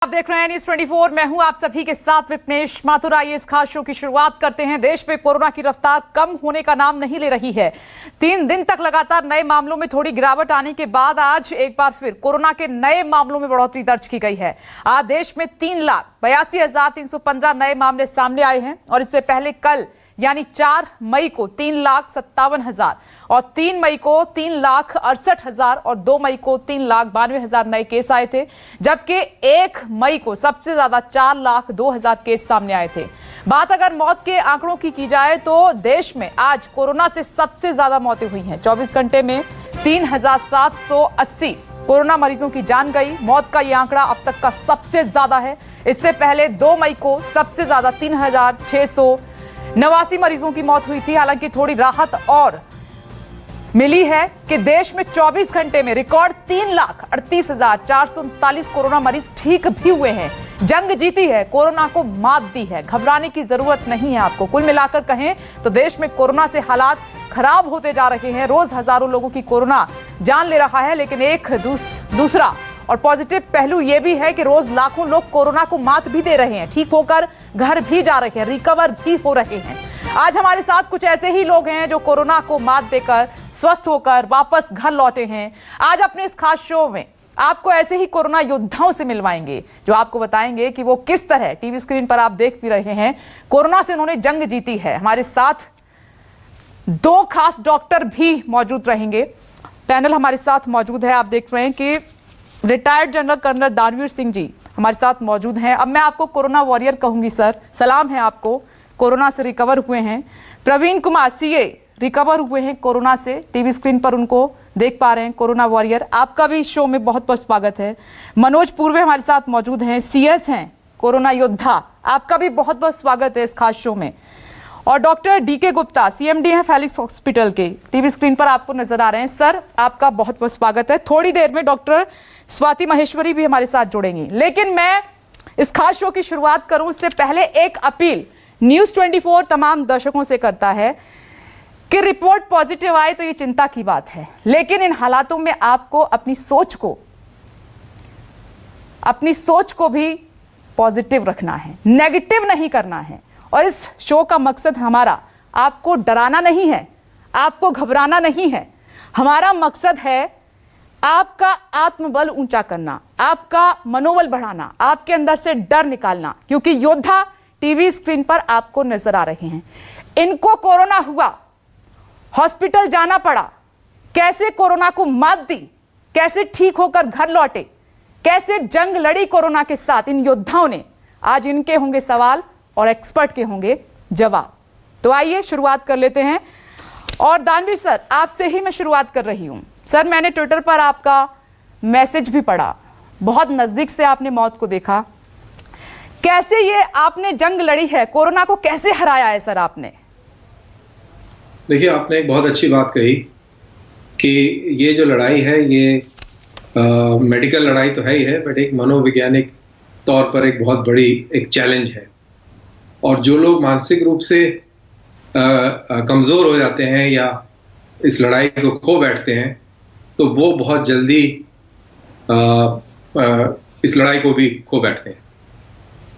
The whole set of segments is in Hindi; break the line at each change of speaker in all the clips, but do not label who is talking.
आप देख रहे हैं न्यूज़ 24। मैं हूं आप सभी के साथ विपनेश माथुर। आइए इस खास शो की शुरुआत करते हैं। देश में कोरोना की रफ्तार कम होने का नाम नहीं ले रही है। 3 दिन तक लगातार नए मामलों में थोड़ी गिरावट आने के बाद आज एक बार फिर कोरोना के नए मामलों में बढ़ोतरी दर्ज की गई है। आज देश में 3,82,315 नए मामले सामने आए हैं और इससे पहले कल यानी 4 मई को 3,57,000 और 3 मई को 3,68,000 और 2 मई को 3,92,000 नए केस आए थे, जबकि 1 मई को सबसे ज्यादा 4,02,000 केस सामने आए थे। बात अगर मौत के आंकड़ों की जाए तो देश में आज कोरोना से सबसे ज्यादा मौतें हुई हैं। 24 घंटे में 3,780 कोरोना मरीजों की जान गई। मौत का यह आंकड़ा अब तक का सबसे ज्यादा है। इससे पहले 2 मई को सबसे ज्यादा 3,689 मरीजों की मौत हुई थी। हालांकि थोड़ी राहत और मिली है कि देश में 24 घंटे में रिकॉर्ड 3,38,439 कोरोना मरीज ठीक भी हुए हैं। जंग जीती है, कोरोना को मात दी है। घबराने की जरूरत नहीं है आपको। कुल मिलाकर कहें तो देश में कोरोना से हालात खराब होते जा रहे हैं। रोज हजारों लोगों की कोरोना जान ले रहा है, लेकिन एक दूसरा और पॉजिटिव पहलू यह भी है कि रोज लाखों लोग कोरोना को मात भी दे रहे हैं, ठीक होकर घर भी जा रहे हैं, रिकवर भी हो रहे हैं। आज हमारे साथ कुछ ऐसे ही लोग हैं जो कोरोना को मात देकर स्वस्थ होकर वापस घर लौटे हैं। आज अपने इस खास शो में आपको ऐसे ही कोरोना योद्धाओं से मिलवाएंगे जो आपको बताएंगे कि वो किस तरह, टीवी स्क्रीन पर आप देख भी रहे हैं, कोरोना से उन्होंने जंग जीती है। हमारे साथ 2 खास डॉक्टर भी मौजूद रहेंगे। पैनल हमारे साथ मौजूद है। आप देख रहे हैं कि रिटायर्ड जनरल कर्नल दानवीर सिंह जी हमारे साथ मौजूद हैं। अब मैं आपको कोरोना वॉरियर कहूंगी सर, सलाम है आपको, कोरोना से रिकवर हुए हैं। प्रवीण कुमार सीए रिकवर हुए हैं कोरोना से, टीवी स्क्रीन पर उनको देख पा रहे हैं, कोरोना वॉरियर। आपका भी शो में बहुत बहुत स्वागत है। मनोज पूर्वे हमारे साथ मौजूद हैं, सीएस हैं, कोरोना योद्धा। आपका भी बहुत बहुत स्वागत है इस खास शो में। और डॉक्टर डीके गुप्ता सीएमडी हैं फेलिक्स हॉस्पिटल के, टीवी स्क्रीन पर आपको नजर आ रहे हैं। सर आपका बहुत बहुत स्वागत है। थोड़ी देर में डॉक्टर स्वाति महेश्वरी भी हमारे साथ जुड़ेंगी, लेकिन मैं इस खास शो की शुरुआत करूं उससे पहले एक अपील न्यूज़ 24 तमाम दर्शकों से करता है कि रिपोर्ट पॉजिटिव आए तो ये चिंता की बात है, लेकिन इन हालातों में आपको अपनी सोच को भी पॉजिटिव रखना है, नेगेटिव नहीं करना है। और इस शो का मकसद हमारा आपको डराना नहीं है, आपको घबराना नहीं है। हमारा मकसद है आपका आत्मबल ऊंचा करना, आपका मनोबल बढ़ाना, आपके अंदर से डर निकालना, क्योंकि योद्धा टीवी स्क्रीन पर आपको नजर आ रहे हैं। इनको कोरोना हुआ, हॉस्पिटल जाना पड़ा, कैसे कोरोना को मात दी, कैसे ठीक होकर घर लौटे, कैसे जंग लड़ी कोरोना के साथ इन योद्धाओं ने। आज इनके होंगे सवाल और एक्सपर्ट के होंगे जवाब। तो आइए शुरुआत कर लेते हैं। और दानवीर सर आपसे ही मैं शुरुआत कर रही हूं। सर मैंने ट्विटर पर आपका मैसेज भी पढ़ा, बहुत नजदीक से आपने मौत को देखा। कैसे ये आपने जंग लड़ी है, कोरोना को कैसे हराया है सर आपने?
देखिए, आपने एक बहुत अच्छी बात कही कि ये जो लड़ाई है ये मेडिकल लड़ाई तो है ही है, बट एक मनोवैज्ञानिक तौर पर एक बहुत बड़ी एक चैलेंज है। और जो लोग मानसिक रूप से कमजोर हो जाते हैं या इस लड़ाई को खो बैठते हैं, तो वो बहुत जल्दी इस लड़ाई को भी खो बैठते हैं।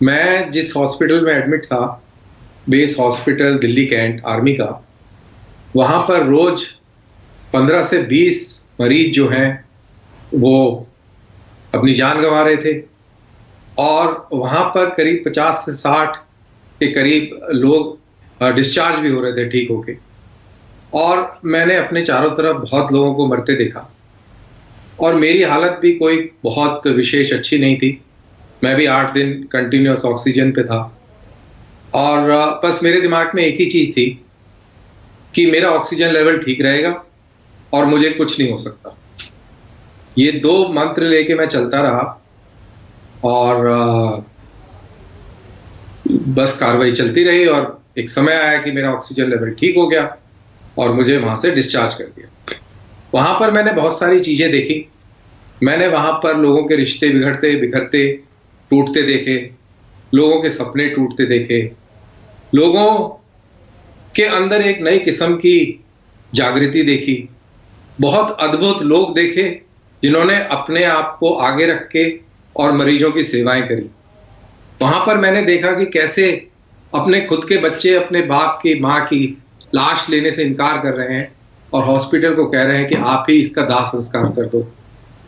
मैं जिस हॉस्पिटल में एडमिट था, base hospital Delhi cantt army का, वहाँ पर रोज 15 से 20 मरीज जो हैं वो अपनी जान गंवा रहे थे। और वहाँ पर करीब 50 से 60 के करीब लोग डिस्चार्ज भी हो रहे थे ठीक होके। और मैंने अपने चारों तरफ बहुत लोगों को मरते देखा और मेरी हालत भी कोई बहुत विशेष अच्छी नहीं थी। मैं भी 8 दिन कंटिन्यूअस ऑक्सीजन पे था और बस मेरे दिमाग में एक ही चीज थी कि मेरा ऑक्सीजन लेवल ठीक रहेगा और मुझे कुछ नहीं हो सकता। ये 2 मंत्र लेके मैं चलता रहा और बस कार्रवाई चलती रही और एक समय आया कि मेरा ऑक्सीजन लेवल ठीक हो गया और मुझे वहां से डिस्चार्ज कर दिया। वहां पर मैंने बहुत सारी चीजें देखी। मैंने वहां पर लोगों के रिश्ते बिखरते टूटते देखे, लोगों के सपने टूटते देखे, लोगों के अंदर एक नई किस्म की जागृति देखी। बहुत अद्भुत लोग देखे जिन्होंने अपने आप को आगे रख के और मरीजों की सेवाएं करी। वहां पर मैंने देखा कि कैसे अपने खुद के बच्चे अपने बाप की माँ की लाश लेने से इनकार कर रहे हैं और हॉस्पिटल को कह रहे हैं कि आप ही इसका दाह संस्कार कर दो।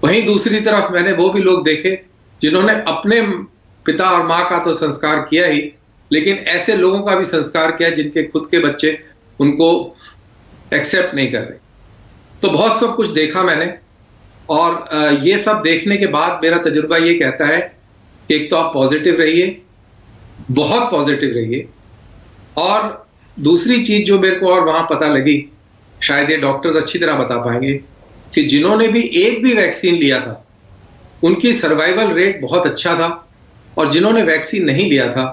वहीं दूसरी तरफ मैंने वो भी लोग देखे जिन्होंने अपने पिता और माँ का तो संस्कार किया ही, लेकिन ऐसे लोगों का भी संस्कार किया जिनके खुद के बच्चे उनको एक्सेप्ट नहीं कर रहे। तो बहुत सब कुछ देखा मैंने, और ये सब देखने के बाद मेरा तजुर्बा ये कहता है कि एक तो आप पॉजिटिव रहिए, बहुत पॉजिटिव रहिए, और दूसरी चीज जो मेरे को और वहां पता लगी, शायद ये डॉक्टर्स अच्छी तरह बता पाएंगे, कि जिन्होंने भी एक भी वैक्सीन लिया था उनकी सर्वाइवल रेट बहुत अच्छा था, और जिन्होंने वैक्सीन नहीं लिया था,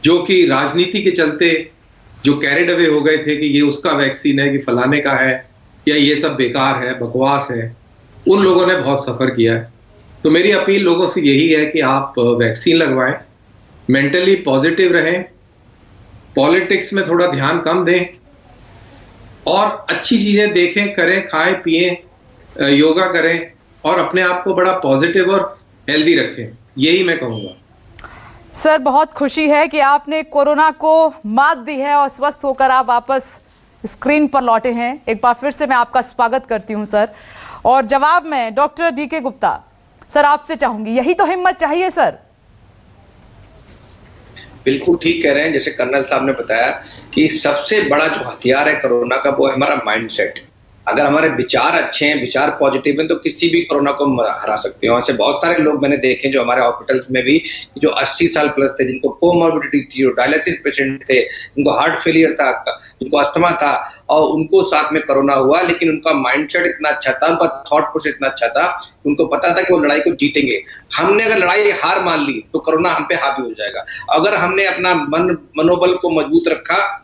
जो कि राजनीति के चलते जो कैरिड अवे हो गए थे कि ये उसका वैक्सीन है, कि फलाने का है, या ये सब बेकार है, बकवास है, उन लोगों ने बहुत सफर किया है। तो मेरी अपील लोगों से यही है कि आप वैक्सीन लगवाएं, मेंटली पॉजिटिव रहें, पॉलिटिक्स में थोड़ा ध्यान कम दें, और अच्छी चीजें देखें, करें, खाएं पिएं, योगा करें, और अपने आप को बड़ा पॉजिटिव और हेल्दी रखें। यही मैं कहूँगा।
सर, बहुत खुशी है कि आपने कोरोना को मात दी है और स्वस्थ होकर आप वापस स्क्रीन पर लौटे हैं। एक बार फिर से मैं आपका स्वागत करती हूं सर। और जवाब में डॉक्टर DK गुप्ता सर आपसे चाहूंगी, यही तो हिम्मत चाहिए सर।
बिल्कुल ठीक कह रहे हैं। जैसे कर्नल साहब ने बताया कि सबसे बड़ा जो हथियार है कोरोना का वो है हमारा माइंडसेट। अगर हमारे विचार अच्छे हैं, विचार पॉजिटिव हैं, तो किसी भी कोरोना को हरा सकते हैं। ऐसे बहुत सारे लोग मैंने देखे जो हमारे हॉस्पिटल्स में भी जो 80 साल प्लस थे, जिनको कोमॉर्बिडिटी थी, जो डायलिसिस पेशेंट थे, जिनको हार्ट फेलियर था, जिनको अस्थमा था, और उनको साथ में कोरोना हुआ, लेकिन उनका माइंडसेट इतना अच्छा था, उनका थॉट प्रोसेस इतना अच्छा था, उनको पता था कि वो लड़ाई को जीतेंगे। हमने अगर लड़ाई हार मान ली तो कोरोना हम पे हावी हो जाएगा। अगर हमने अपना मनोबल को मजबूत रखा,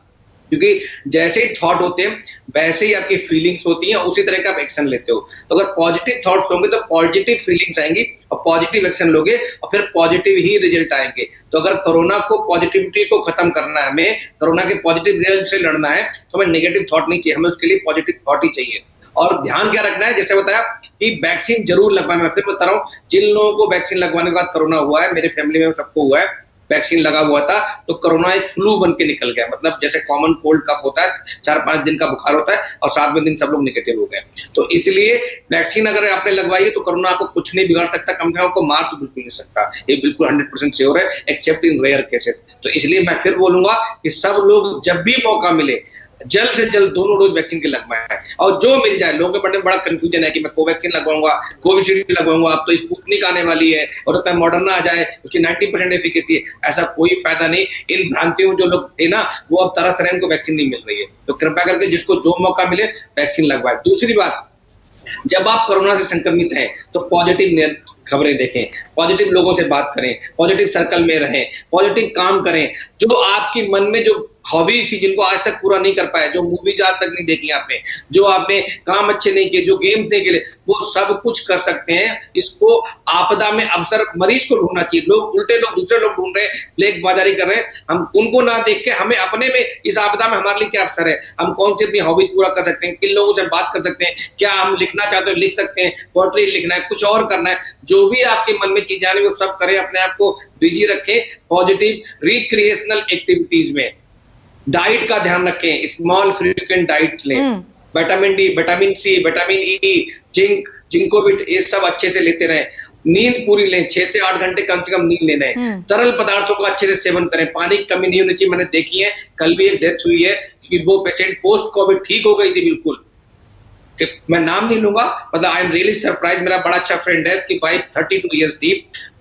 क्योंकि जैसे ही थॉट होते हैं वैसे ही आपकी फीलिंग्स होती हैं, उसी तरह का आप एक्शन लेते हो। तो अगर पॉजिटिव थॉट्स होंगे तो पॉजिटिव फीलिंग्स आएंगी, और पॉजिटिव एक्शन लोगे और फिर पॉजिटिव ही रिजल्ट आएंगे। तो अगर कोरोना को, पॉजिटिविटी को खत्म करना है, हमें कोरोना के पॉजिटिव रिजल्ट से लड़ना है, तो हमें नेगेटिव थॉट नहीं चाहिए, हमें उसके लिए पॉजिटिव थॉट ही चाहिए। और ध्यान क्या रखना है, जैसे बताया कि वैक्सीन जरूर लगवाएं। मैं फिर बता रहा हूँ, जिन लोगों को वैक्सीन लगवाने के बाद कोरोना हुआ है, मेरे फैमिली में सबको हुआ है, वैक्सीन लगा हुआ था, तो कोरोना एक फ्लू बन के निकल गया। मतलब जैसे कॉमन कोल्ड कफ होता है, 4-5 दिन का बुखार होता है, और 7वें दिन सब लोग नेगेटिव हो गए। तो इसलिए वैक्सीन अगर आपने लगवाई है तो कोरोना आपको कुछ नहीं बिगाड़ सकता, कम से कम आपको मार तो बिल्कुल नहीं सकता। ये बिल्कुल 100% श्योर है, एक्सेप्ट इन रेयर केसेस। तो इसलिए मैं फिर बोलूंगा कि सब लोग जब भी मौका मिले जल्द से जल्द दोनों डोज वैक्सीन के लगवाएं, और जो मिल जाए। लोगों के बड़ा कंफ्यूजन है कि मैं कोवैक्सीन लगवाऊंगा, कोविशील्ड लगवाऊंगा, अब तो स्पुतनिक आने वाली है, और तब मॉडर्ना आ जाए, उसकी 90% एफिकेसी है। ऐसा कोई फायदा नहीं। इन भ्रांतियों जो लोग थे ना, वो अब तरस रहे हैं, उनको वैक्सीन नहीं मिल रही है। तो कृपया करके जिसको जो मौका मिले वैक्सीन लगवाए। दूसरी बात, जब आप कोरोना से संक्रमित हैं तो पॉजिटिव खबरें देखें, पॉजिटिव लोगों से बात करें, पॉजिटिव सर्कल में रहें, पॉजिटिव काम करें। जो आपकी मन में जो हॉबीज थी, जिनको आज तक पूरा नहीं कर पाए, जो मूवीज आज तक नहीं देखी आपने, जो आपने काम अच्छे नहीं किए, जो गेम्स नहीं खेले, वो सब कुछ कर सकते हैं। इसको आपदा में अवसर मरीज को ढूंढना चाहिए। लोग उल्टे, लोग दूसरे लोग ढूंढ रहे हैं, ब्लैक बाजारी कर रहे हैं। हम उनको ना देख के हमें अपने में इस आपदा में हमारे लिए क्या अवसर है, हम कौन सी अपनी हॉबीज पूरा कर सकते हैं, किन लोगों से बात कर सकते हैं, क्या हम लिखना चाहते हो लिख सकते हैं, पोएट्री लिखना है, कुछ और करना है, जो भी आपके मन में चीजें आ रही है वो सब करें। अपने आप को बिजी रखें पॉजिटिव रिक्रिएशनल एक्टिविटीज में। डाइट का ध्यान रखें, स्मॉल फ्रीक्वेंट डाइट लें, vitamin D, vitamin C, vitamin E, zinc, Zincovit, ये सब अच्छे से लेते रहें। नींद पूरी लें, 6 से 8 घंटे कम से कम नींद लेना है। तरल पदार्थों का अच्छे से सेवन करें, पानी की कमी नहीं होनी चाहिए। मैंने देखी है, कल भी एक डेथ हुई है क्योंकि वो पेशेंट पोस्ट कोविड ठीक हो गई थी बिल्कुल, मैं नाम नहीं लूंगा, मतलब आई एम रियली सरप्राइज। मेरा बड़ा अच्छा फ्रेंड है, उसकी वाइफ 32 इयर्स थी,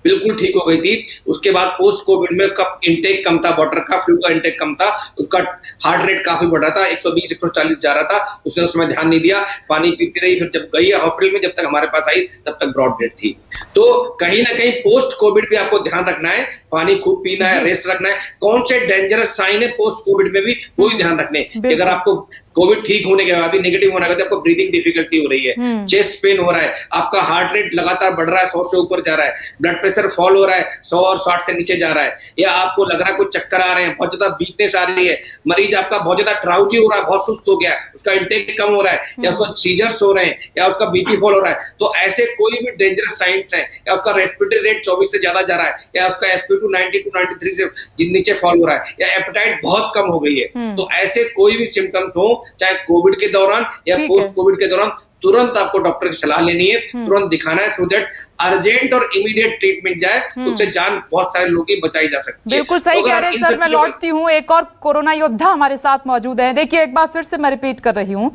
बिल्कुल ठीक हो गई थी। उसके बाद पोस्ट कोविड में उसका इंटेक कम था, वाटर का, फ्लू का इंटेक कम था, उसका हार्ट रेट काफी बढ़ रहा था, 120-140 जा रहा था। उसने उस समय ध्यान नहीं दिया, पानी पीती रही। फिर जब गई हॉस्पिटल में, जब तक हमारे पास आई तब तक ब्रॉड डेड थी। तो कहीं ना कहीं पोस्ट कोविड भी आपको ध्यान रखना है, पानी खूब पीना है, रेस्ट रखना है। कौन से डेंजरस साइन है पोस्ट कोविड में भी वो भी ध्यान रखने। अगर आपको कोविड ठीक होने के बाद भी नेगेटिव होने के बाद आपको ब्रीदिंग डिफिकल्टी हो रही है, चेस्ट पेन हो रहा है, आपका हार्ट रेट लगातार बढ़ रहा है, 100 से ऊपर जा रहा है, ब्लड प्रेशर फॉल हो रहा है, 100 और 60 से नीचे जा रहा है, या आपको लग रहा है कुछ चक्कर आ रहे हैं, बहुत ज्यादा वीकनेस आ रही है, मरीज आपका बहुत ज्यादा ड्राउजी हो रहा है, बहुत सुस्त हो गया है, उसका इंटेक कम हो रहा है, या उसको सीजर्स हो रहे हैं, या उसका बीपी फॉल हो रहा है, तो ऐसे कोई भी डेंजरस साइंस है, या उसका रेस्पिरेटरी रेट 24 से ज्यादा जा रहा है, या उसका sp2 90 to 93 से नीचे फॉल हो रहा है, या एपेटाइट बहुत कम हो गई है, तो ऐसे कोई भी सिम्टम्स हो, चाहे कोविड के दौरान या पोस्ट कोविड के दौरान, तुरंत आपको डॉक्टर की सलाह लेनी है, तुरंत दिखाना है, सो दैट अर्जेंट और इमीडिएट ट्रीटमेंट जाए, उससे जान बहुत सारे लोगों की बचाई जा सकती है।
बिल्कुल सही कह रहे हैं सर। मैं लौटती हूँ, एक और कोरोना योद्धा हमारे साथ मौजूद है। देखिए, एक बार फिर से मैं रिपीट कर रही हूँ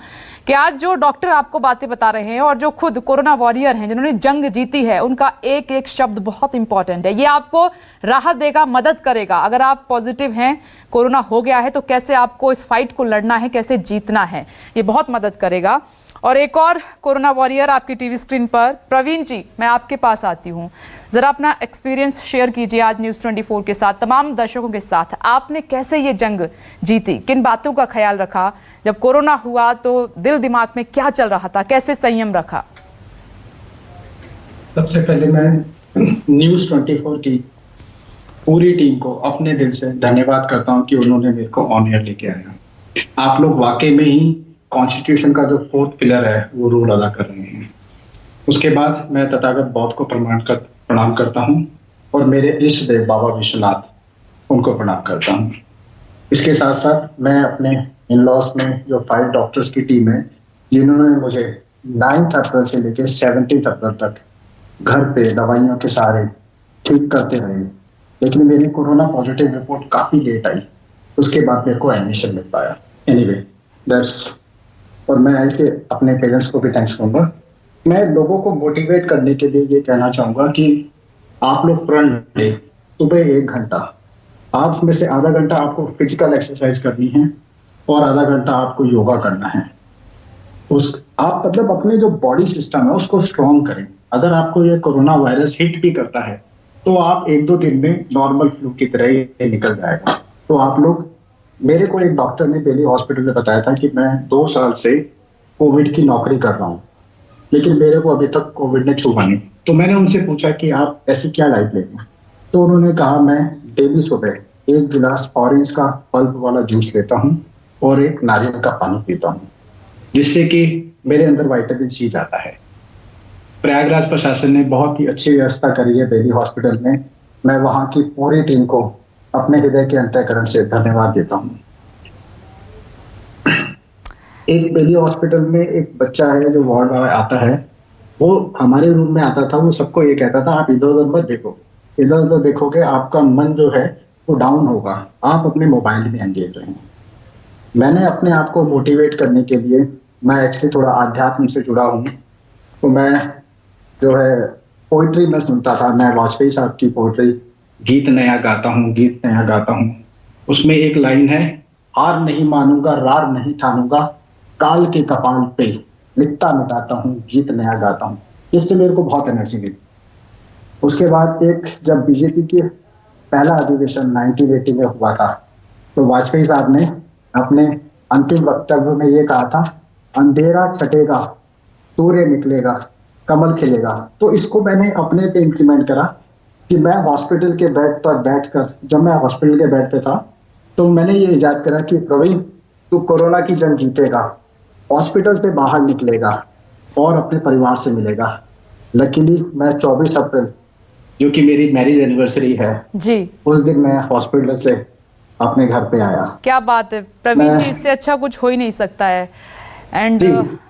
कि आज जो डॉक्टर आपको बातें बता रहे हैं और जो खुद कोरोना वॉरियर हैं, जिन्होंने जंग जीती है, उनका एक एक शब्द बहुत इंपॉर्टेंट है। ये आपको राहत देगा, मदद करेगा। अगर आप पॉजिटिव हैं, कोरोना हो गया है, तो कैसे आपको इस फाइट को लड़ना है, कैसे जीतना है, ये बहुत मदद करेगा। और एक और कोरोना वॉरियर आपकी टीवी स्क्रीन पर, प्रवीण जी, मैं आपके पास आती हूँ। जरा अपना एक्सपीरियंस शेयर कीजिए आज न्यूज़ 24 के साथ, तमाम दर्शकों के साथ। आपने कैसे ये जंग जीती, किन बातों का ख्याल रखा, जब कोरोना हुआ तो दिल दिमाग में क्या चल रहा था, कैसे संयम रखा?
सबसे पहले मैं न्यूज़ 24 की पूरी टीम को अपने दिल से धन्यवाद करता हूं कि उन्होंने मेरे को ऑन एयर लेके आया। आप लोग वाकई में ही कॉन्स्टिट्यूशन का जो 4th पिलर है वो रोल अदा कर रहे हैं। उसके बाद मैं तथागत बौद्ध को प्रणाम करता हूं और मेरे इष्ट देव बाबा विश्वनाथ उनको प्रणाम करता हूं। इसके साथ साथ मैं अपने इन-लॉज में जो 5 डॉक्टर्स की टीम है, जिन्होंने मुझे 9 अप्रैल से लेकर 17 अप्रैल तक घर पे दवाइयों के सहारे ठीक करते रहे, लेकिन मेरी कोरोना पॉजिटिव रिपोर्ट काफी लेट आई। उसके बाद मेरे को एडमिशन मिल पाया। एनीवे दैट्स, और मैं इसके अपने पेरेंट्स को भी थैंक्स करूंगा। मैं लोगों को मोटिवेट करने के लिए ये कहना चाहूंगा कि आप लोग प्रण ले, सुबह 1 घंटा, आप में से आधा घंटा आपको फिजिकल एक्सरसाइज करनी है और आधा घंटा आपको योगा करना है। आप मतलब अपने जो बॉडी सिस्टम है उसको स्ट्रॉन्ग करें। अगर आपको ये कोरोना वायरस हिट भी करता है तो आप 1-2 दिन में नॉर्मल फ्लू की तरह ही निकल जाएगा। तो आप लोग, मेरे को एक डॉक्टर ने दिल्ली हॉस्पिटल में बताया था कि मैं 2 साल से कोविड की नौकरी कर रहा हूँ, लेकिन मेरे को अभी तक कोविड ने छुआ नहीं। तो मैंने उनसे पूछा कि आप ऐसी क्या डाइट लेते हैं, तो उन्होंने कहा मैं डेली सुबह 1 गिलास ऑरेंज का पल्प वाला जूस लेता हूँ और 1 नारियल का पानी पीता हूँ, जिससे कि मेरे अंदर विटामिन सी जाता है। प्रयागराज प्रशासन ने बहुत ही अच्छी व्यवस्था करी है दिल्ली हॉस्पिटल में। मैं वहां की पूरी टीम को अपने हृदय के अंतःकरण से धन्यवाद देता हूँ। एक दिल्ली हॉस्पिटल में एक बच्चा है जो वार्ड में आता है, वो हमारे रूम में आता था, वो सबको ये कहता था आप इधर उधर मत देखो, इधर उधर देखोगे आपका मन जो है वो डाउन होगा, आप अपने मोबाइल में एंगेज रहें। मैंने अपने आप को मोटिवेट करने के लिए, मैं एक्चुअली थोड़ा आध्यात्म से जुड़ा हूँ, तो मैं जो है पोइट्री में सुनता था। मैं वाजपेयी साहब की पोइट्री गीत नया गाता हूँ, गीत नया गाता हूँ। उसमें एक लाइन है, हार नहीं मानूंगा, रार नहीं ठानूंगा, काल के कपाल पे लिखता मिटाता हूँ, गीत नया गाता हूँ। इससे मेरे को बहुत एनर्जी मिली। उसके बाद एक जब बीजेपी की पहला अधिवेशन 1980 में हुआ था, तो वाजपेयी साहब ने अपने अंतिम वक्तव्य में ये कहा था, अंधेरा छटेगा, सूर्य निकलेगा, कमल खिलेगा। तो इसको मैंने अपने पे इम्प्लीमेंट करा कि मैं हॉस्पिटल के बेड पर बैठकर, जब मैं हॉस्पिटल के बेड पे था, तो मैंने ये इजाद करा कि प्रवीण, तू कोरोना की जंग जीतेगा, हॉस्पिटल से बाहर निकलेगा और अपने परिवार से मिलेगा। लकीली मैं 24 अप्रैल, जो कि मेरी मैरिज एनिवर्सरी है
जी, उस
दिन मैं हॉस्पिटल से अपने घर पे आया।
क्या बात है प्रवीण जी, इससे अच्छा कुछ हो ही नहीं सकता है। एंड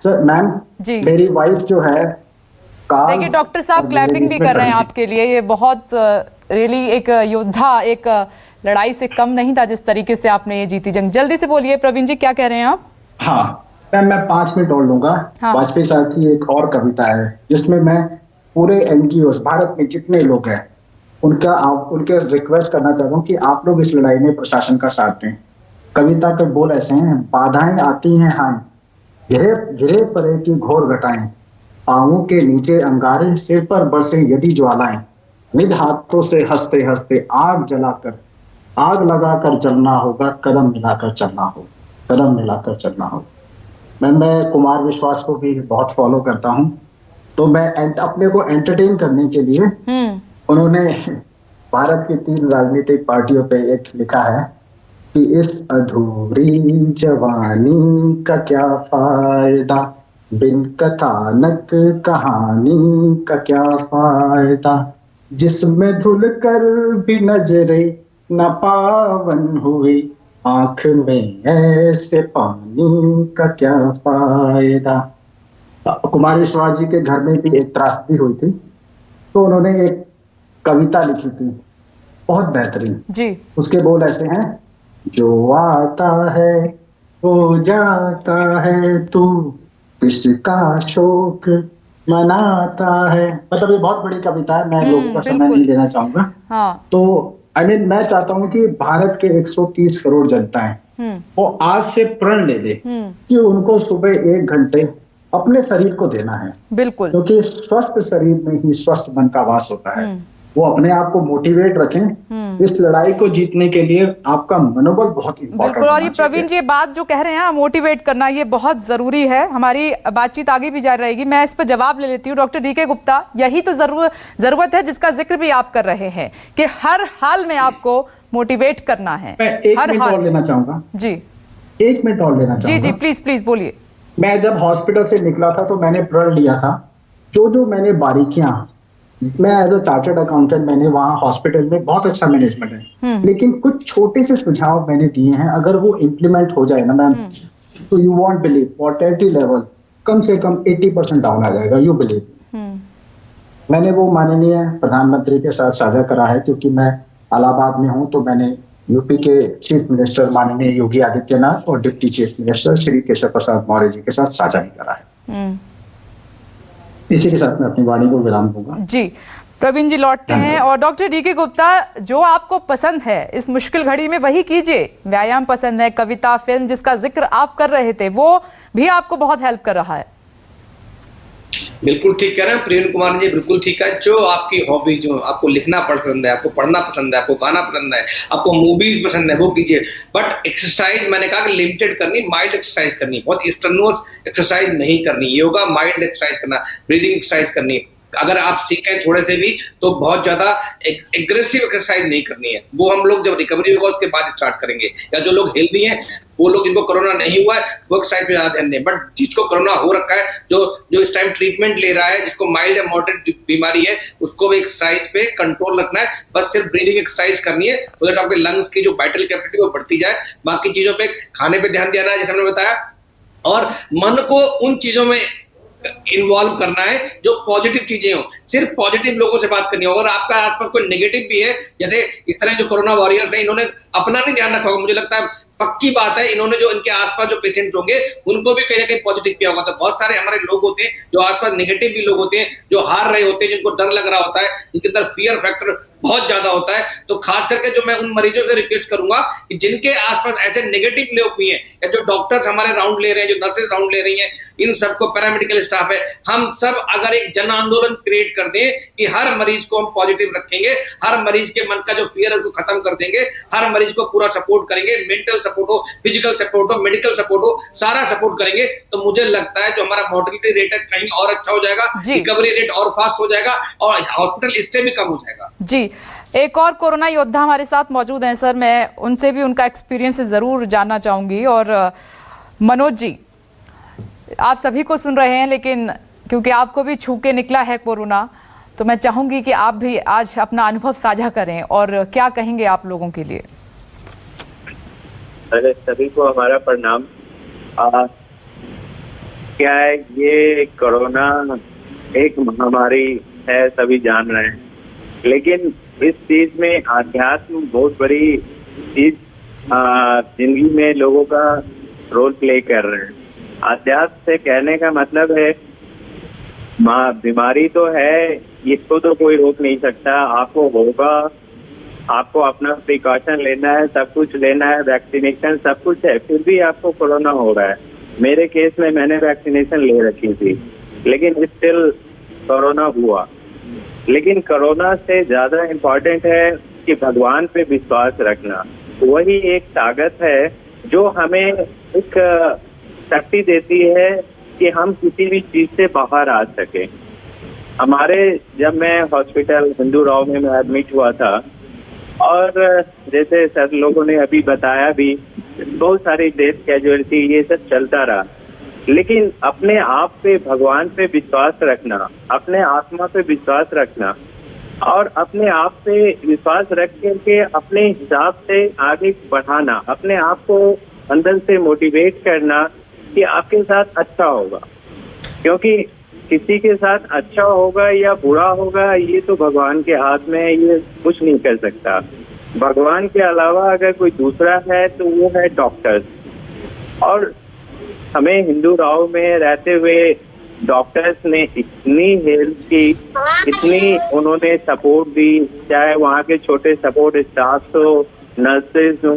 सर मैम जी, मेरी वाइफ जो है,
देखिए डॉक्टर साहब क्लैपिंग भी कर रहे हैं आपके लिए। ये बहुत रियली एक योद्धा, एक लड़ाई से कम नहीं था जिस तरीके से आपने ये जीती जंग। जल्दी से बोलिए प्रवीण जी, क्या कह रहे हैं आप?
हाँ मैम, मैं 5 मिनट और लूंगा। वाजपेयी साहब की एक और कविता है जिसमें मैं पूरे एनजीओ भारत में जितने लोग हैं उनके रिक्वेस्ट करना चाहता हूँ कि आप लोग इस लड़ाई में प्रशासन का साथ दें। कविता के बोल ऐसे हैं, बाधाएं आती हैं हाँ, घिरे परे की घोर घटाएं, पांवों के नीचे अंगारे, सिर पर बरसे यदि ज्वालाएं, निज हाथों से हंसते हंसते आग लगाकर जलना होगा, कदम मिलाकर चलना होगा, कदम मिलाकर चलना होगा। मैं कुमार विश्वास को भी बहुत फॉलो करता हूँ, तो मैं अपने को एंटरटेन करने के लिए उन्होंने भारत की 3 राजनीतिक पार्टियों पे एक लिखा है कि इस अधूरी जवानी का क्या फायदा, बिन कथानक कहानी का क्या फायदा, जिसमें धुल कर भी नजरे न पावन हुई, आंख में ऐसे पानी का क्या फायदा। कुमार विश्वास जी के घर में भी एक त्रासदी हुई थी, तो उन्होंने एक कविता लिखी थी बहुत बेहतरीन
जी।
उसके बोल ऐसे हैं, जो आता है वो जाता है, तू किसका शोक मनाता है। मतलब ये बहुत बड़ी कविता है, मैं लोगों का समय नहीं लेना चाहूंगा।
हाँ।
तो मैं चाहता हूं कि भारत के 130 करोड़ जनता है वो आज से प्रण ले ले कि उनको सुबह 1 घंटे अपने शरीर को देना है।
बिल्कुल,
क्योंकि स्वस्थ शरीर में ही स्वस्थ मन का वास होता है। वो अपने आप को मोटिवेट रखें। इस लड़ाई को जीतने के लिए आपका मनोबल बहुत इंपॉर्टेंट।
बिल्कुल, और ये प्रवीण जी ये बात जो कह रहे हैं मोटिवेट करना, ये बहुत जरूरी है। हमारी बातचीत आगे भी जारी रहेगी, मैं इस पर जवाब ले लेती हूँ। डॉक्टर डीके गुप्ता, यही तो जरूरत है जिसका जिक्र भी आप कर रहे हैं कि हर हाल में आपको मोटिवेट करना है।
मैं 1 मिनट और लेना चाहूंगा
जी,
1 मिनट और लेना चाहूंगा।
जी प्लीज प्लीज बोलिए।
मैं जब हॉस्पिटल से निकला था तो मैंने प्रण लिया था, जो मैंने बारीकियां, मैं एज अ चार्टर्ड अकाउंटेंट, मैंने वहां हॉस्पिटल में बहुत अच्छा मैनेजमेंट है, लेकिन कुछ छोटे से सुझाव मैंने दिए हैं, अगर वो इम्प्लीमेंट हो जाए ना मैम, तो you won't believe mortality level कम से कम 80% डाउन आ जाएगा। You believe. मैंने वो माननीय प्रधानमंत्री के साथ साझा करा है, क्योंकि मैं इलाहाबाद में हूँ, तो मैंने यूपी के चीफ मिनिस्टर माननीय योगी आदित्यनाथ और deputy chief minister Shri Keshav Prasad Maurya ji के साथ साझा ही करा है। इसी के साथ मैं अपनी वाणी को विराम दूंगा।
जी, प्रवीण जी लौटते हैं। और डॉक्टर डीके गुप्ता, जो आपको पसंद है इस मुश्किल घड़ी में वही कीजिए। व्यायाम पसंद है, कविता, फिल्म जिसका जिक्र आप कर रहे थे वो भी आपको बहुत हेल्प कर रहा है।
बिल्कुल ठीक कह रहे हैं प्रेम कुमार जी, बिल्कुल ठीक है। जो आपकी हॉबी, जो आपको लिखना पसंद है, आपको पढ़ना पसंद है, आपको गाना पसंद है, आपको मूवीज पसंद है, वो कीजिए। बट एक्सरसाइज मैंने कहा कि लिमिटेड करनी, माइल्ड एक्सरसाइज करनी, बहुत स्ट्रेनुअस एक्सरसाइज नहीं करनी। योगा माइल्ड एक्सरसाइज करना, ब्रीदिंग एक्सरसाइज करनी। अगर आप सीखें थोड़े से भी तो बहुत ज्यादा एग्रेसिव एक्सरसाइज नहीं करनी है। वो हम लोग जब रिकवरी होगा उसके बाद स्टार्ट करेंगे। या जो लोग हेल्दी हैं, वो लोग जिनको कोरोना नहीं हुआ है, वो एक्सरसाइज पे ज्यादा ध्यान दें। बट जिसको कोरोना हो रखा है, जो इस टाइम ट्रीटमेंट ले रहा है, जिसको माइल्ड या मॉडरेट बीमारी है, उसको भी एक्सरसाइज पे कंट्रोल रखना है। बस सिर्फ ब्रीदिंग एक्सरसाइज करनी है, सो दैट आपके लंग्स की जो वाइटल कैपेसिटी वो बढ़ती जाए। बाकी चीजों पे, खाने पे ध्यान देना है जैसे हमने बताया, और मन को उन चीजों में इन्वॉल्व करना है जो पॉजिटिव चीजें हो। सिर्फ पॉजिटिव लोगों से बात करनी है। अगर आपका आसपास कोई नेगेटिव भी है, जैसे इस तरह जो कोरोना वॉरियर्स हैं, इन्होंने अपना नहीं ध्यान रखा होगा, मुझे लगता है पक्की बात है, इन्होंने जो इनके आसपास जो पेशेंट होंगे उनको भी कहीं ना कहीं पॉजिटिव किया होगा। तो बहुत सारे हमारे लोग होते हैं जो आसपास नेगेटिव भी लोग होते हैं, जो हार रहे होते हैं, जिनको डर लग रहा होता है, जिनके अंदर फियर फैक्टर बहुत ज्यादा होता है। तो खास करके जो मैं उन मरीजों से रिक्वेस्ट करूंगा कि जिनके आसपास ऐसे नेगेटिव लोग भी हैं, या जो डॉक्टर्स हमारे राउंड ले रहे हैं, जो नर्सेज राउंड ले रही हैं, इन सबको, पैरामेडिकल स्टाफ है, हम सब अगर एक जन आंदोलन क्रिएट कर दें कि हर मरीज को हम पॉजिटिव रखेंगे, हर मरीज के मन का जो फियर है उसको खत्म कर देंगे, हर मरीज को पूरा सपोर्ट करेंगे, मेंटल सपोर्ट हो, फिजिकल सपोर्ट हो, मेडिकल सपोर्ट हो, सारा सपोर्ट करेंगे, तो मुझे लगता है जो हमारा मॉर्टेलिटी रेट है कहीं और अच्छा हो जाएगा, रिकवरी रेट और फास्ट हो जाएगा, और हॉस्पिटल स्टे भी कम हो जाएगा।
जी, एक और कोरोना योद्धा हमारे साथ मौजूद हैं सर, मैं उनसे भी उनका एक्सपीरियंस जरूर जानना चाहूंगी। और मनोज जी, आप सभी को सुन रहे हैं, लेकिन क्योंकि आपको भी छू के निकला है कोरोना, तो मैं चाहूंगी कि आप भी आज अपना अनुभव साझा करें और क्या कहेंगे आप लोगों के लिए।
अरे सभी को हमारा प्रणाम। क्या है, ये कोरोना एक महामारी है, सभी जान रहे हैं, लेकिन इस चीज में आध्यात्म बहुत बड़ी चीज जिंदगी में लोगों का रोल प्ले कर रहे हैं। अध्यात्म से कहने का मतलब है, बीमारी तो है, इसको तो कोई रोक नहीं सकता, आपको होगा, आपको अपना प्रिकॉशन लेना है, सब कुछ लेना है, वैक्सीनेशन सब कुछ है, फिर भी आपको कोरोना हो रहा है। मेरे केस में मैंने वैक्सीनेशन ले रखी थी, लेकिन स्टिल कोरोना हुआ। लेकिन कोरोना से ज्यादा इम्पोर्टेंट है कि भगवान पे विश्वास रखना। वही एक ताकत है जो हमें एक शक्ति देती है कि हम किसी भी चीज से बाहर आ सके। जब मैं हॉस्पिटल हिंदू राव में मैं एडमिट हुआ था, और जैसे सर लोगों ने अभी बताया भी, बहुत सारी डेथ कैजुअलिटी ये सब चलता रहा, लेकिन अपने आप पे, भगवान पे विश्वास रखना, अपने आत्मा पे विश्वास रखना और अपने आप पे विश्वास रख करके अपने हिसाब से आगे बढ़ाना, अपने आप को अंदर से मोटिवेट करना कि आपके साथ अच्छा होगा। क्योंकि किसी के साथ अच्छा होगा या बुरा होगा ये तो भगवान के हाथ में है, ये कुछ नहीं कर सकता। भगवान के अलावा अगर कोई दूसरा है तो वो है डॉक्टर्स। और हमें हिंदू राव में रहते हुए डॉक्टर्स ने इतनी हेल्प की, इतनी उन्होंने सपोर्ट दी, चाहे वहाँ के छोटे सपोर्ट स्टाफ हो, नर्सेज हो,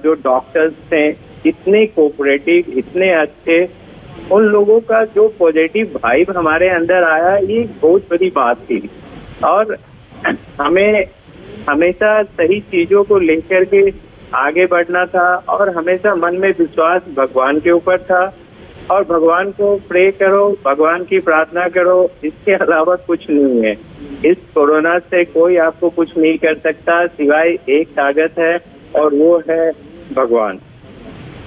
जो डॉक्टर्स थे इतने कोऑपरेटिव, इतने अच्छे, उन लोगों का जो पॉजिटिव वाइब हमारे अंदर आया ये बहुत बड़ी बात थी। और हमें हमेशा सही चीजों को लेकर के आगे बढ़ना था और हमेशा मन में विश्वास भगवान के ऊपर था और भगवान को प्रे करो, भगवान की प्रार्थना करो, इसके अलावा कुछ नहीं है। इस कोरोना से कोई आपको कुछ नहीं कर सकता सिवाय एक ताकत है और वो है भगवान।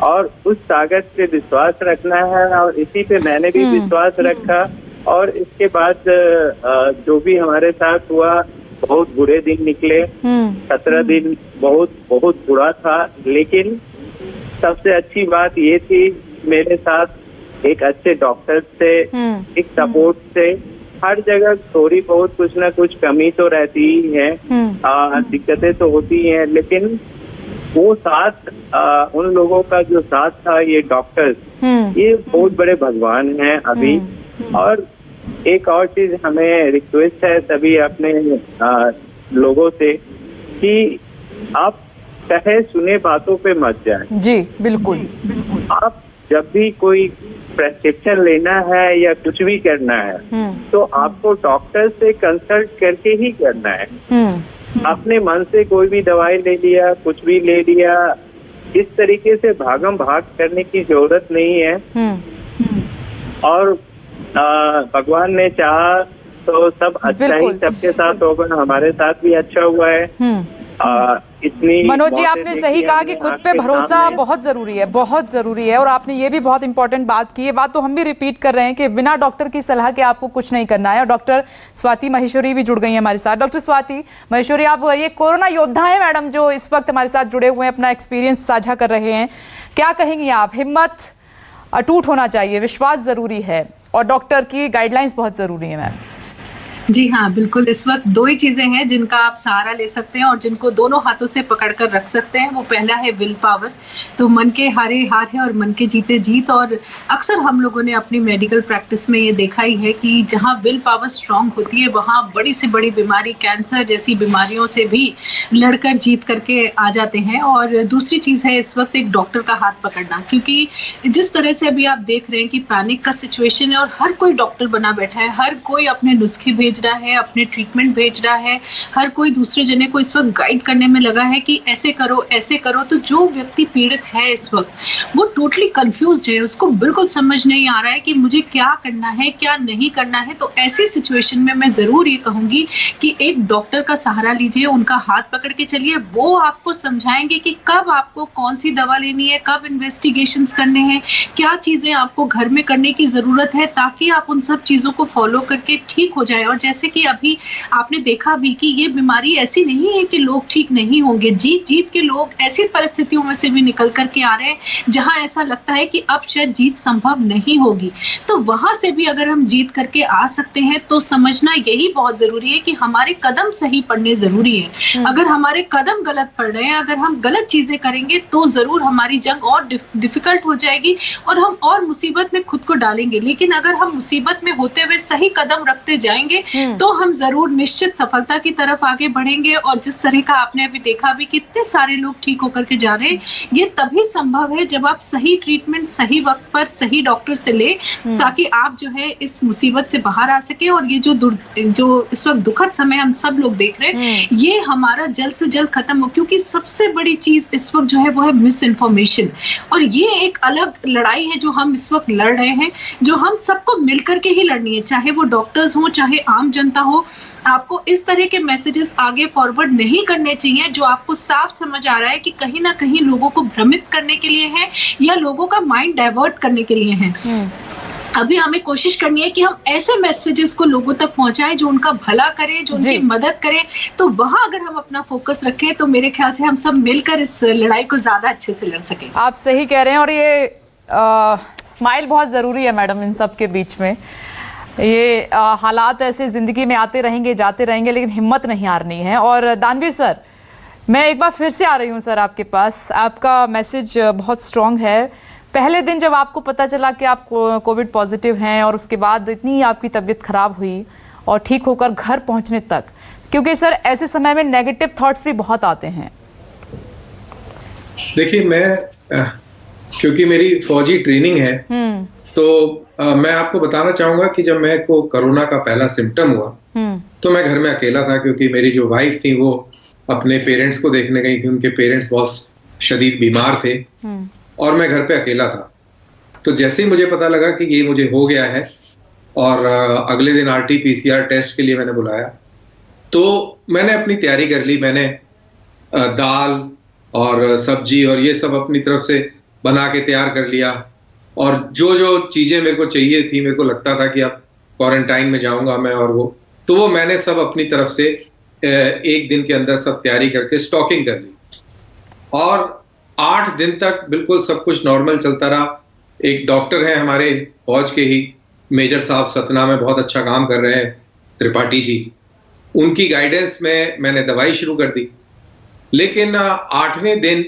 और उस ताकत पे विश्वास रखना है और इसी पे मैंने भी विश्वास रखा। और इसके बाद जो भी हमारे साथ हुआ, बहुत बुरे दिन निकले, 17 दिन बहुत बहुत बुरा था, लेकिन सबसे अच्छी बात ये थी मेरे साथ एक अच्छे डॉक्टर से, एक सपोर्ट से। हर जगह थोड़ी बहुत कुछ ना कुछ कमी तो रहती ही है, दिक्कतें तो होती हैं, लेकिन वो साथ उन लोगों का जो साथ था, ये डॉक्टर्स, ये बहुत बड़े भगवान हैं अभी। और एक और चीज हमें रिक्वेस्ट है सभी अपने लोगों से कि आप कहे सुने बातों पे मत जाएं।
जी बिल्कुल।
आप जब भी कोई प्रेस्क्रिप्शन लेना है या कुछ भी करना है तो आपको डॉक्टर से कंसल्ट करके ही करना है। अपने मन से कोई भी दवाई ले लिया, कुछ भी ले लिया, इस तरीके से भागम भाग करने की जरूरत नहीं है। और भगवान ने चाहा तो सब अच्छा ही सबके साथ होगा, हमारे साथ भी अच्छा हुआ है। इतनी
मनोज जी आपने सही कहा कि खुद पे भरोसा बहुत जरूरी है, बहुत जरूरी है। और आपने ये भी बहुत इंपॉर्टेंट बात की है, बात तो हम भी रिपीट कर रहे हैं कि बिना डॉक्टर की सलाह के आपको कुछ नहीं करना है। और डॉक्टर स्वाति माहेश्वरी भी जुड़ गई हैं हमारे साथ। डॉक्टर स्वाति माहेश्वरी, आप ये कोरोना योद्धा हैं मैडम, जो इस वक्त हमारे साथ जुड़े हुए हैं, अपना एक्सपीरियंस साझा कर रहे हैं। क्या कहेंगी आप? हिम्मत अटूट होना चाहिए, विश्वास जरूरी है और डॉक्टर की गाइडलाइंस बहुत जरूरी है मैम।
जी हाँ, बिल्कुल। इस वक्त दो ही चीजें हैं जिनका आप सहारा ले सकते हैं और जिनको दोनों हाथों से पकड़कर रख सकते हैं। वो पहला है विल पावर। तो मन के हारे हार है और मन के जीते जीत। और अक्सर हम लोगों ने अपनी मेडिकल प्रैक्टिस में ये देखा ही है कि जहाँ विल पावर स्ट्रांग होती है वहाँ बड़ी से बड़ी बीमारी, कैंसर जैसी बीमारियों से भी लड़कर जीत करके आ जाते हैं। और दूसरी चीज है इस वक्त एक डॉक्टर का हाथ पकड़ना, क्योंकि जिस तरह से अभी आप देख रहे हैं कि पैनिक का सिचुएशन है और हर कोई डॉक्टर बना बैठा है, हर कोई अपने नुस्खे भेज रहा है, अपने ट्रीटमेंट भेज रहा है, हर कोई दूसरे जने को इस वक्त गाइड करने में लगा है कि ऐसे करो ऐसे करो। तो जो व्यक्ति पीड़ित है इस वक्त वो टोटली कंफ्यूज्ड है, उसको बिल्कुल समझ नहीं आ रहा है कि मुझे क्या करना है क्या नहीं करना है। तो ऐसी सिचुएशन में मैं जरूर ये कहूंगी कि एक डॉक्टर का सहारा लीजिए, उनका हाथ पकड़ के चलिए। वो आपको समझाएंगे कि कब आपको कौन सी दवा लेनी है, कब इन्वेस्टिगेशंस करने हैं, क्या चीजें आपको घर में करने की जरूरत है, ताकि आप उन सब चीजों को फॉलो करके ठीक हो जाए। और जैसे कि अभी आपने देखा भी कि ये बीमारी ऐसी नहीं है कि लोग ठीक नहीं होंगे, जीत जीत के लोग ऐसी परिस्थितियों में से भी निकल करके आ रहे हैं जहां ऐसा लगता है कि अब शायद जीत संभव नहीं होगी। तो वहां से भी अगर हम जीत करके आ सकते हैं तो समझना यही बहुत जरूरी है कि हमारे कदम सही पड़ने जरूरी है। अगर हमारे कदम गलत पड़ रहे हैं, अगर हम गलत चीजें करेंगे तो जरूर हमारी जंग और डिफिकल्ट हो जाएगी और हम और मुसीबत में खुद को डालेंगे। लेकिन अगर हम मुसीबत में होते हुए सही कदम रखते जाएंगे तो हम जरूर निश्चित सफलता की तरफ आगे बढ़ेंगे। और जिस तरह का आपने अभी देखा भी कितने सारे लोग ठीक होकर के जा रहे हैं, ये तभी संभव है जब आप सही ट्रीटमेंट सही वक्त पर सही डॉक्टर से ले, ताकि आप जो है इस मुसीबत से बाहर आ सके। और ये जो इस वक्त दुखद समय हम सब लोग देख रहे हैं, ये हमारा जल्द से जल्द खत्म हो, क्योंकि सबसे बड़ी चीज इस वक्त जो है वो है मिस इन्फॉर्मेशन। और ये एक अलग लड़ाई है जो हम इस वक्त लड़ रहे हैं, जो हम सबको मिलकर के ही लड़नी है, चाहे वो डॉक्टर्स हो चाहे आम जनता हो। आपको इस तरह के मैसेजेस आगे फॉरवर्ड नहीं करने चाहिए जो आपको साफ समझ आ रहा है कि कहीं ना कहीं लोगों को भ्रमित करने के लिए है या लोगों का माइंड डाइवर्ट करने के लिए है। अभी हमें कोशिश करनी है कि हम ऐसे मैसेजेस को लोगों तक पहुंचाएं जो उनका भला करे, जो उनकी मदद करे। तो वहां अगर हम अपना फोकस रखें तो मेरे ख्याल से हम सब मिलकर इस लड़ाई को ज्यादा अच्छे से लड़ सकें।
आप सही कह रहे हैं। और ये स्माइल बहुत ज़रूरी है मैडम इन सब के बीच में। ये हालात ऐसे ज़िंदगी में आते रहेंगे जाते रहेंगे, लेकिन हिम्मत नहीं हारनी है। और दानवीर सर, मैं एक बार फिर से आ रही हूँ सर आपके पास। आपका मैसेज बहुत स्ट्रॉन्ग है। पहले दिन जब आपको पता चला कि आप कोविड पॉजिटिव हैं और उसके बाद इतनी आपकी तबीयत ख़राब हुई और ठीक होकर घर पहुँचने तक, क्योंकि सर ऐसे समय में नेगेटिव थॉट्स भी बहुत आते हैं।
देखिए, मैं क्योंकि मेरी फौजी ट्रेनिंग है तो मैं आपको बताना चाहूंगा कि जब मैं को कोरोना का पहला सिम्टम हुआ तो मैं घर में अकेला था, क्योंकि मेरी जो वाइफ थी वो अपने पेरेंट्स को देखने गई थी। उनके पेरेंट्स बहुत शदीद बीमार थे और मैं घर पे अकेला था। तो जैसे ही मुझे पता लगा कि ये मुझे हो गया है और अगले दिन RT-PCR टेस्ट के लिए मैंने बुलाया, तो मैंने अपनी तैयारी कर ली। मैंने दाल और सब्जी और ये सब अपनी तरफ से बना के तैयार कर लिया, और जो जो चीजें मेरे को चाहिए थी, मेरे को लगता था कि अब क्वारंटाइन में जाऊंगा मैं, और वो मैंने सब अपनी तरफ से एक दिन के अंदर सब तैयारी करके स्टॉकिंग कर ली। और 8 दिन तक बिल्कुल सब कुछ नॉर्मल चलता रहा। एक डॉक्टर है हमारे फौज के ही, मेजर साहब सतना में बहुत अच्छा काम कर रहे हैं, त्रिपाठी जी, उनकी गाइडेंस में मैंने दवाई शुरू कर दी। लेकिन 8वें दिन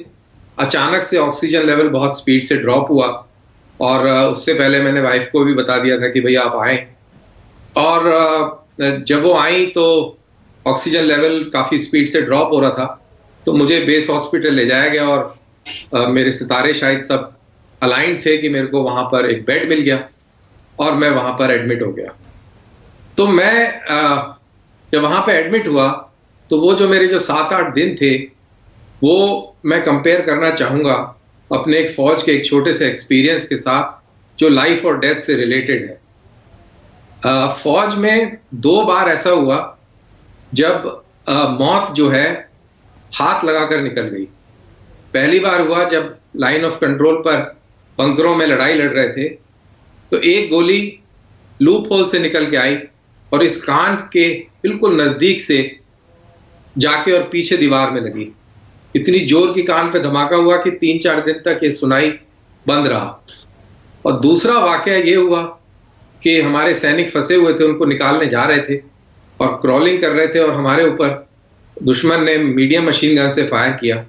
अचानक से ऑक्सीजन लेवल बहुत स्पीड से ड्रॉप हुआ, और उससे पहले मैंने वाइफ को भी बता दिया था कि भैया आप आए। और जब वो आई तो ऑक्सीजन लेवल काफ़ी स्पीड से ड्रॉप हो रहा था, तो मुझे बेस हॉस्पिटल ले जाया गया, और मेरे सितारे शायद सब अलाइंड थे कि मेरे को वहाँ पर एक बेड मिल गया और मैं वहाँ पर एडमिट हो गया। तो मैं जब वहाँ पे एडमिट हुआ तो वो जो मेरे जो 7-8 दिन थे वो मैं कंपेयर करना चाहूँगा अपने एक फौज के एक छोटे से एक्सपीरियंस के साथ जो लाइफ और डेथ से रिलेटेड है। फौज में 2 बार ऐसा हुआ जब मौत जो है हाथ लगाकर निकल गई। पहली बार हुआ जब लाइन ऑफ कंट्रोल पर बंकरों में लड़ाई लड़ रहे थे, तो एक गोली लूप होल से निकल के आई और इस कान के बिल्कुल नजदीक से जाके और पीछे दीवार में लगी। इतनी जोर की कान पे धमाका हुआ कि 3-4 दिन तक ये सुनाई बंद रहा। और दूसरा वाकया ये हुआ कि हमारे सैनिक फंसे हुए थे, उनको निकालने जा रहे थे और क्रॉलिंग कर रहे थे, और हमारे ऊपर दुश्मन ने मीडियम मशीन गन से फायर किया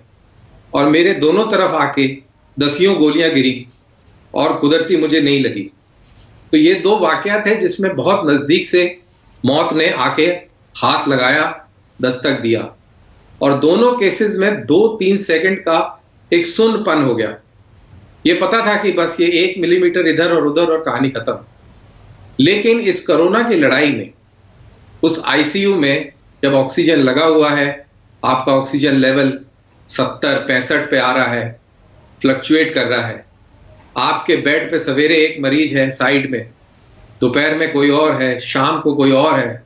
और मेरे दोनों तरफ आके 10 गोलियां गिरी और कुदरती मुझे नहीं लगी। तो ये 2 वाकया थे जिसमें बहुत नजदीक से मौत ने आके हाथ लगाया, दस्तक दिया, और दोनों केसेस में 2-3 सेकंड का एक सुन्नपन हो गया। ये पता था कि बस ये 1 मिलीमीटर इधर और उधर और कहानी खत्म। लेकिन इस कोरोना की लड़ाई में उस ICU में जब ऑक्सीजन लगा हुआ है, आपका ऑक्सीजन लेवल 70-65 पे आ रहा है, फ्लक्चुएट कर रहा है, आपके बेड पे सवेरे एक मरीज है साइड में, दोपहर में कोई और है, शाम को कोई और है,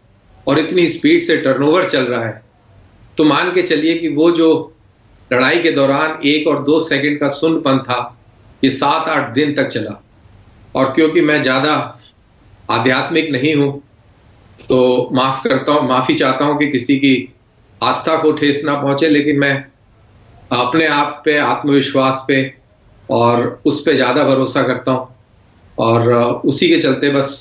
और इतनी स्पीड से टर्नओवर चल रहा है, तो मान के चलिए कि वो जो लड़ाई के दौरान 1 और 2 सेकंड का सुन्नपन था, ये 7-8 दिन तक चला। और क्योंकि मैं ज्यादा आध्यात्मिक नहीं हूं तो माफी चाहता हूं कि किसी की आस्था को ठेस ना पहुंचे, लेकिन मैं अपने आप पे, आत्मविश्वास पे और उस पे ज्यादा भरोसा करता हूं, और उसी के चलते बस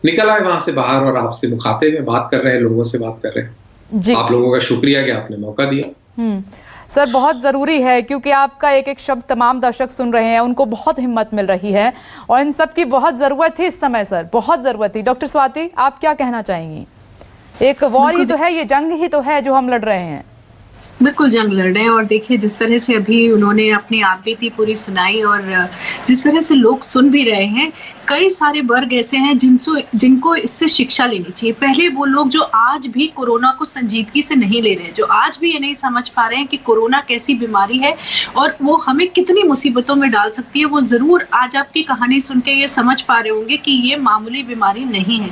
निकल आए वहां से बाहर और आपसे मुखातिब में बात कर रहे हैं, लोगों से बात कर रहे हैं जी। आप लोगों का शुक्रिया कि आपने मौका दिया।
सर, बहुत ज़रूरी है क्योंकि आपका एक एक शब्द तमाम दर्शक सुन रहे हैं, उनको बहुत हिम्मत मिल रही है और इन सब की बहुत ज़रूरत थी इस समय। सर, बहुत ज़रूरत थी। डॉक्टर स्वाति, आप क्या कहना चाहेंगी? एक वॉर ही तो है, ये जंग ही तो है जो हम लड़ रहे हैं।
बिल्कुल जंग लड़ रहे हैं। और देखिए जिस तरह से अभी उन्होंने अपनी आप बीती पूरी सुनाई और जिस तरह से लोग सुन भी रहे हैं, कई सारे वर्ग ऐसे हैं जिनको इससे शिक्षा लेनी चाहिए। पहले वो लोग जो आज भी कोरोना को संजीदगी से नहीं ले रहे हैं, जो आज भी ये नहीं समझ पा रहे हैं कि कोरोना कैसी बीमारी है और वो हमें कितनी मुसीबतों में डाल सकती है, वो जरूर आज आपकी कहानी सुन के ये समझ पा रहे होंगे कि ये मामूली बीमारी नहीं है।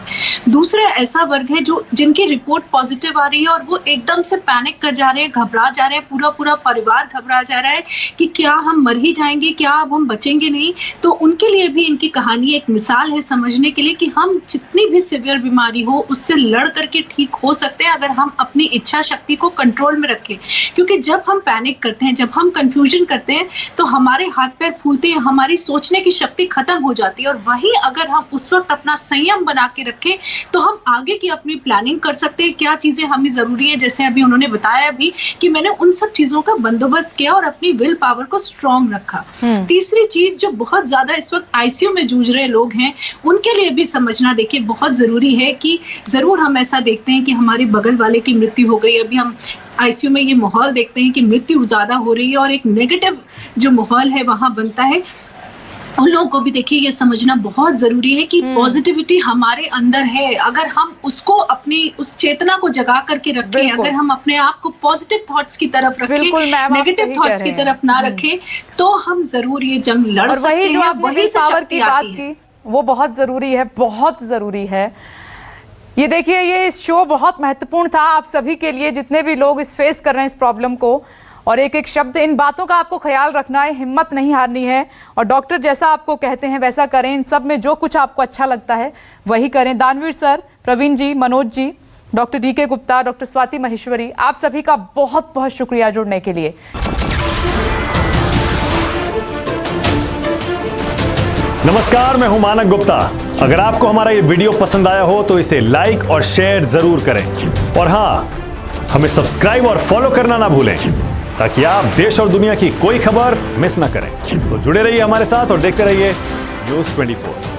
दूसरा ऐसा वर्ग है जो जिनकी रिपोर्ट पॉजिटिव आ रही है और वो एकदम से पैनिक कर जा रहे हैं, घबरा जा रहे हैं, पूरा परिवार घबरा जा रहा है कि क्या हम मर ही जाएंगे, क्या अब हम बचेंगे नहीं। तो उनके लिए भी इनकी कहानी एक मिसाल है समझने के लिए कि हम जितनी भी सिवियर बीमारी हो उससे लड़ करके ठीक हो सकते हैं अगर हम अपनी इच्छा शक्ति को कंट्रोल में रखें। क्योंकि जब हम पैनिक करते हैं, जब हम कंफ्यूजन करते हैं तो हमारे हाथ पैर फूलते हैं, हमारी सोचने की शक्ति खत्म हो जाती है। और वहीं अगर हम उस वक्त अपना संयम बना के रखें तो हम आगे की अपनी प्लानिंग कर सकते हैं, क्या चीजें हमें जरूरी है। जैसे अभी उन्होंने बताया भी कि मैंने उन सब चीजों का बंदोबस्त किया और अपनी विल पावर को स्ट्रॉन्ग रखा। तीसरी चीज जो बहुत ज्यादा इस वक्त आईसीयू में जूझ रहे लोग हैं उनके लिए भी समझना देखिए बहुत जरूरी है कि जरूर हम ऐसा देखते हैं कि हमारे बगल वाले की मृत्यु हो गई, अभी हम आईसीयू में ये माहौल देखते हैं कि मृत्यु ज्यादा हो रही है और एक नेगेटिव जो माहौल है वहां बनता है। उन लोगों को भी देखिए ये समझना बहुत जरूरी है कि पॉजिटिविटी हमारे अंदर है। अगर हम उसको अपनी उस चेतना को जगा करके रखें, अगर हम अपने आप को पॉजिटिव थॉट्स की तरफ रखें, नेगेटिव थॉट्स की तरफ ना रखें, तो हम जरूर ये जंग लड़ सकते हैं।
वही जो आपने विल पावर की बात की वो बहुत जरूरी है, बहुत जरूरी है। ये देखिए ये शो बहुत महत्वपूर्ण था आप सभी के लिए, जितने भी लोग इस फेस कर रहे हैं इस प्रॉब्लम को। और एक एक शब्द, इन बातों का आपको ख्याल रखना है, हिम्मत नहीं हारनी है। और डॉक्टर जैसा आपको कहते हैं वैसा करें, इन सब में जो कुछ आपको अच्छा लगता है वही करें। Danveer sir, Praveen ji, Manoj ji, doctor DK Gupta, doctor Swati Maheshwari, आप सभी का बहुत बहुत शुक्रिया जुड़ने के लिए।
नमस्कार, मैं हूं मानक गुप्ता। अगर आपको हमारा ये वीडियो पसंद आया हो तो इसे लाइक और शेयर जरूर करें। और हाँ, हमें सब्सक्राइब और फॉलो करना ना भूलें ताकि आप देश और दुनिया की कोई खबर मिस ना करें। तो जुड़े रहिए हमारे साथ और देखते रहिए न्यूज़ 24।